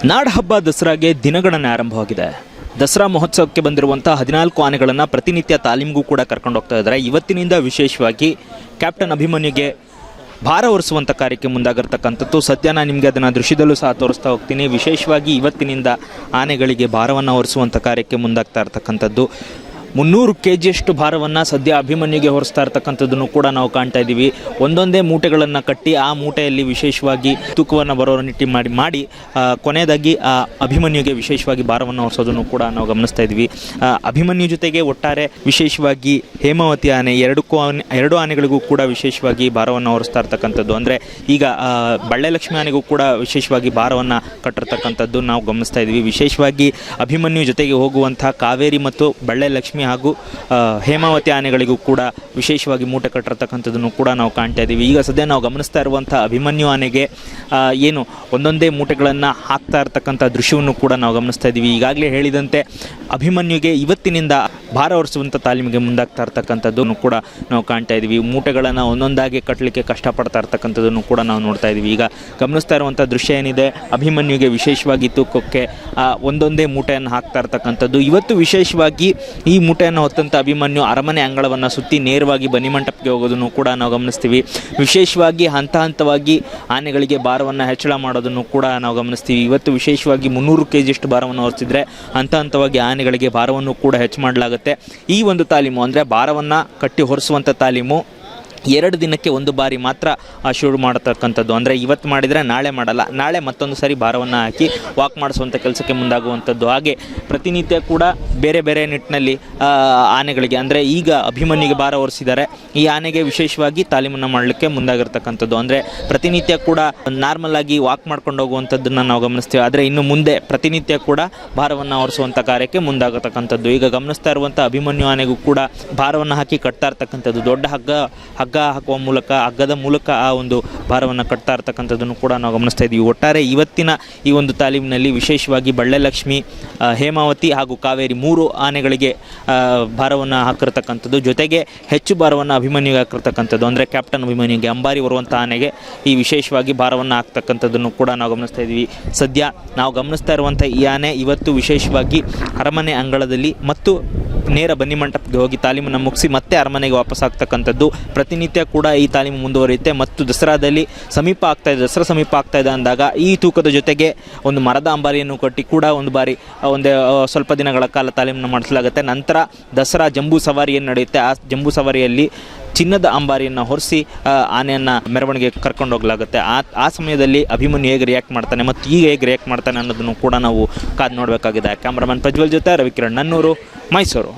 ನಾಡಹಬ್ಬ ದಸರಾಗೆ ದಿನಗಣನೆ ಆರಂಭವಾಗಿದೆ. ದಸರಾ ಮಹೋತ್ಸವಕ್ಕೆ ಬಂದಿರುವಂಥ 14 ಆನೆಗಳನ್ನು ಪ್ರತಿನಿತ್ಯ ತಾಲೀಮಿಗೂ ಕೂಡ ಕರ್ಕೊಂಡು ಹೋಗ್ತಾ ಇದ್ದಾರೆ. ಇವತ್ತಿನಿಂದ ವಿಶೇಷವಾಗಿ ಕ್ಯಾಪ್ಟನ್ ಅಭಿಮನ್ಯುಗೆ ಭಾರ ಹೊರಿಸುವಂಥ ಕಾರ್ಯಕ್ಕೆ ಮುಂದಾಗಿರ್ತಕ್ಕಂಥದ್ದು. ಸದ್ಯ ನಾನು ನಿಮಗೆ ಅದನ್ನು ದೃಶ್ಯದಲ್ಲೂ ಸಹ ತೋರಿಸ್ತಾ ಹೋಗ್ತೀನಿ. ವಿಶೇಷವಾಗಿ ಇವತ್ತಿನಿಂದ ಆನೆಗಳಿಗೆ ಭಾರವನ್ನು ಹೊರಿಸುವಂಥ ಕಾರ್ಯಕ್ಕೆ ಮುಂದಾಗ್ತಾ ಇರ್ತಕ್ಕಂಥದ್ದು. 300 kgಯಷ್ಟು ಭಾರವನ್ನು ಸದ್ಯ ಅಭಿಮನ್ಯುಗೆ ಹೊರಿಸ್ತಾ ಇರ್ತಕ್ಕಂಥದ್ದನ್ನು ಕೂಡ ನಾವು ಕಾಣ್ತಾ ಇದ್ದೀವಿ. ಒಂದೊಂದೇ ಮೂಟೆಗಳನ್ನು ಕಟ್ಟಿ ಆ ಮೂಟೆಯಲ್ಲಿ ವಿಶೇಷವಾಗಿ ತೂಕವನ್ನು ಬರೋ ನಿಟ್ಟಿ ಮಾಡಿ ಕೊನೆಯದಾಗಿ ಅಭಿಮನ್ಯುಗೆ ವಿಶೇಷವಾಗಿ ಭಾರವನ್ನು ಹೊರಿಸೋದನ್ನು ಕೂಡ ನಾವು ಗಮನಿಸ್ತಾ ಇದ್ವಿ. ಅಭಿಮನ್ಯು ಜೊತೆಗೆ ಒಟ್ಟಾರೆ ವಿಶೇಷವಾಗಿ ಹೇಮಾವತಿ ಆನೆ ಎರಡು ಆನೆಗಳಿಗೂ ಕೂಡ ವಿಶೇಷವಾಗಿ ಭಾರವನ್ನು ಹೊರಿಸ್ತಾ ಇರ್ತಕ್ಕಂಥದ್ದು. ಅಂದರೆ ಈಗ ಬಳ್ಳೆಲಕ್ಷ್ಮಿ ಆನೆಗೂ ಕೂಡ ವಿಶೇಷವಾಗಿ ಭಾರವನ್ನು ಕಟ್ಟಿರ್ತಕ್ಕಂಥದ್ದು ನಾವು ಗಮನಿಸ್ತಾ ಇದ್ವಿ. ವಿಶೇಷವಾಗಿ ಅಭಿಮನ್ಯು ಜೊತೆಗೆ ಹೋಗುವಂಥ ಕಾವೇರಿ ಮತ್ತು ಬಳ್ಳೆಲಕ್ಷ್ಮಿ ಹಾಗೂ ಹೇಮಾವತಿ ಆನೆಗಳಿಗೂ ಕೂಡ ವಿಶೇಷವಾಗಿ ಮೂಟೆ ಕಟ್ಟಿರ್ತಕ್ಕಂಥದ್ದನ್ನು ಕೂಡ ನಾವು ಕಾಣ್ತಾ ಇದ್ದೀವಿ. ಈಗ ಸದ್ಯ ನಾವು ಗಮನಿಸ್ತಾ ಇರುವಂಥ ಅಭಿಮನ್ಯು ಆನೆಗೆ ಏನು ಒಂದೊಂದೇ ಮೂಟೆಗಳನ್ನು ಹಾಕ್ತಾ ಇರ್ತಕ್ಕಂಥ ದೃಶ್ಯವನ್ನು ಕೂಡ ನಾವು ಗಮನಿಸ್ತಾ ಇದ್ದೀವಿ. ಈಗಾಗಲೇ ಹೇಳಿದಂತೆ ಅಭಿಮನ್ಯುಗೆ ಇವತ್ತಿನಿಂದ ಭಾರ ಹೊರಿಸುವಂಥ ತಾಲೀಮಿಗೆ ಮುಂದಾಗ್ತಾ ಇರ್ತಕ್ಕಂಥದ್ದನ್ನು ಕೂಡ ನಾವು ಕಾಣ್ತಾ ಇದ್ದೀವಿ. ಮೂಟೆಗಳನ್ನು ಒಂದೊಂದಾಗಿ ಕಟ್ಟಲಿಕ್ಕೆ ಕಷ್ಟಪಡ್ತಾ ಇರ್ತಕ್ಕಂಥದ್ದನ್ನು ಕೂಡ ನಾವು ನೋಡ್ತಾ ಇದ್ದೀವಿ. ಈಗ ಗಮನಿಸ್ತಾ ಇರುವಂಥ ದೃಶ್ಯ ಏನಿದೆ, ಅಭಿಮನ್ಯುಗೆ ವಿಶೇಷವಾಗಿ ತೂಕಕ್ಕೆ ಒಂದೊಂದೇ ಮೂಟೆಯನ್ನು ಹಾಕ್ತಾ ಇರ್ತಕ್ಕಂಥದ್ದು. ಇವತ್ತು ವಿಶೇಷವಾಗಿ ಈ ಮೂಟೆಯನ್ನು ಹೊತ್ತಂಥ ಅಭಿಮನ್ಯು ಅರಮನೆ ಅಂಗಳವನ್ನು ಸುತ್ತಿ ನೇರವಾಗಿ ಬನ್ನಿಮಂಟಪಕ್ಕೆ ಹೋಗೋದನ್ನು ಕೂಡ ನಾವು ಗಮನಿಸ್ತೀವಿ. ವಿಶೇಷವಾಗಿ ಹಂತ ಹಂತವಾಗಿ ಆನೆಗಳಿಗೆ ಭಾರವನ್ನು ಹೆಚ್ಚಳ ಮಾಡೋದನ್ನು ಕೂಡ ನಾವು ಗಮನಿಸ್ತೀವಿ. ಇವತ್ತು ವಿಶೇಷವಾಗಿ 300 kgಯಷ್ಟು ಭಾರವನ್ನು ಹೊರಿಸಿದ್ರೆ ಹಂತ ಹಂತವಾಗಿ ಆನೆಗಳಿಗೆ ಭಾರವನ್ನು ಕೂಡ ಹೆಚ್ಚು ಮಾಡಲಾಗುತ್ತೆ. ಈ ಒಂದು ತಾಲೀಮು ಅಂದರೆ ಭಾರವನ್ನು ಕಟ್ಟಿ ಹೊರಿಸುವಂಥ ತಾಲೀಮು 2 ದಿನಕ್ಕೆ ಒಂದು ಬಾರಿ ಮಾತ್ರ ಶುರು ಮಾಡತಕ್ಕಂಥದ್ದು. ಅಂದರೆ ಇವತ್ತು ಮಾಡಿದರೆ ನಾಳೆ ಮಾಡಲ್ಲ, ನಾಳೆ ಮತ್ತೊಂದು ಸಾರಿ ಭಾರವನ್ನು ಹಾಕಿ ವಾಕ್ ಮಾಡಿಸುವಂಥ ಕೆಲಸಕ್ಕೆ ಮುಂದಾಗುವಂಥದ್ದು. ಹಾಗೆ ಪ್ರತಿನಿತ್ಯ ಕೂಡ ಬೇರೆ ಬೇರೆ ನಿಟ್ಟಿನಲ್ಲಿ ಆನೆಗಳಿಗೆ, ಅಂದರೆ ಈಗ ಅಭಿಮನ್ಯುಗೆ ಭಾರ ಹೊರಿಸಿದ್ದಾರೆ, ಈ ಆನೆಗೆ ವಿಶೇಷವಾಗಿ ತಾಲೀಮನ್ನು ಮಾಡಲಿಕ್ಕೆ ಮುಂದಾಗಿರ್ತಕ್ಕಂಥದ್ದು. ಅಂದರೆ ಪ್ರತಿನಿತ್ಯ ಕೂಡ ನಾರ್ಮಲ್ ಆಗಿ ವಾಕ್ ಮಾಡ್ಕೊಂಡು ಹೋಗುವಂಥದ್ದನ್ನು ನಾವು ಗಮನಿಸ್ತೀವಿ. ಆದರೆ ಇನ್ನು ಮುಂದೆ ಪ್ರತಿನಿತ್ಯ ಕೂಡ ಭಾರವನ್ನು ಹೊರಿಸುವಂಥ ಕಾರ್ಯಕ್ಕೆ ಮುಂದಾಗತಕ್ಕಂಥದ್ದು. ಈಗ ಗಮನಿಸ್ತಾ ಇರುವಂಥ ಅಭಿಮನ್ಯು ಆನೆಗೂ ಕೂಡ ಭಾರವನ್ನು ಹಾಕಿ ಕಟ್ತಾ ಇರ್ತಕ್ಕಂಥದ್ದು. ದೊಡ್ಡ ಹಗ್ಗ ಹಾಕುವ ಮೂಲಕ, ಹಗ್ಗದ ಮೂಲಕ ಆ ಒಂದು ಭಾರವನ್ನು ಕಟ್ತಾ ಇರ್ತಕ್ಕಂಥದ್ದನ್ನು ಕೂಡ ನಾವು ಗಮನಿಸ್ತಾ ಇದ್ದೀವಿ. ಒಟ್ಟಾರೆ ಇವತ್ತಿನ ಈ ಒಂದು ತಾಲೀಮಿನಲ್ಲಿ ವಿಶೇಷವಾಗಿ ಬಳ್ಳೆಲಕ್ಷ್ಮಿ, ಹೇಮಾವತಿ ಹಾಗೂ ಕಾವೇರಿ 3 ಆನೆಗಳಿಗೆ ಭಾರವನ್ನು ಹಾಕಿರ್ತಕ್ಕಂಥದ್ದು. ಜೊತೆಗೆ ಹೆಚ್ಚು ಭಾರವನ್ನು ಅಭಿಮನ್ಯುಗೆ ಹಾಕಿರ್ತಕ್ಕಂಥದ್ದು. ಅಂದರೆ ಕ್ಯಾಪ್ಟನ್ ಅಭಿಮನ್ಯುಗೆ ಅಂಬಾರಿ ಹೊರುವಂಥ ಆನೆಗೆ ಈ ವಿಶೇಷವಾಗಿ ಭಾರವನ್ನು ಹಾಕ್ತಕ್ಕಂಥದ್ದನ್ನು ಕೂಡ ನಾವು ಗಮನಿಸ್ತಾ ಇದ್ದೀವಿ. ಸದ್ಯ ನಾವು ಗಮನಿಸ್ತಾ ಇರುವಂಥ ಈ ಆನೆ ಇವತ್ತು ವಿಶೇಷವಾಗಿ ಅರಮನೆ ಅಂಗಳದಲ್ಲಿ ಮತ್ತು ನೇರ ಬನ್ನಿಮಂಟಪಕ್ಕೆ ಹೋಗಿ ತಾಲೀಮನ್ನು ಮುಗಿಸಿ ಮತ್ತೆ ಅರಮನೆಗೆ ವಾಪಸ್ ಆಗ್ತಕ್ಕಂಥದ್ದು. ಪ್ರತಿನಿತ್ಯ ಕೂಡ ಈ ತಾಲೀಮು ಮುಂದುವರಿಯುತ್ತೆ. ಮತ್ತು ದಸರಾ ಸಮೀಪ ಆಗ್ತಾ ಇದೆ ಅಂದಾಗ ಈ ತೂಕದ ಜೊತೆಗೆ ಒಂದು ಮರದ ಅಂಬಾರಿಯನ್ನು ಕಟ್ಟಿ ಕೂಡ ಒಂದೇ ಸ್ವಲ್ಪ ದಿನಗಳ ಕಾಲ ತಾಲೀಮನ್ನು ಮಾಡಿಸಲಾಗುತ್ತೆ. ನಂತರ ದಸರಾ ಜಂಬೂ ಸವಾರಿ ಏನು ನಡೆಯುತ್ತೆ, ಆ ಜಂಬೂ ಸವಾರಿಯಲ್ಲಿ ಚಿನ್ನದ ಅಂಬಾರಿಯನ್ನು ಹೊರಿಸಿ ಆನೆಯನ್ನು ಮೆರವಣಿಗೆ ಕರ್ಕೊಂಡು ಹೋಗಲಾಗುತ್ತೆ. ಆ ಸಮಯದಲ್ಲಿ ಅಭಿಮನ್ಯು ಹೇಗೆ ರಿಯಾಕ್ಟ್ ಮಾಡ್ತಾನೆ ಮತ್ತು ಈಗ ಹೇಗೆ ರಿಯಾಕ್ಟ್ ಮಾಡ್ತಾನೆ ಅನ್ನೋದನ್ನು ಕೂಡ ನಾವು ಕಾದು ನೋಡಬೇಕಾಗಿದೆ. ಕ್ಯಾಮ್ರಾಮನ್ ಪ್ರಜ್ವಲ್ ಜೊತೆ ರವಿಕಿರಣ್, ನನ್ನೂರು, ಮೈಸೂರು.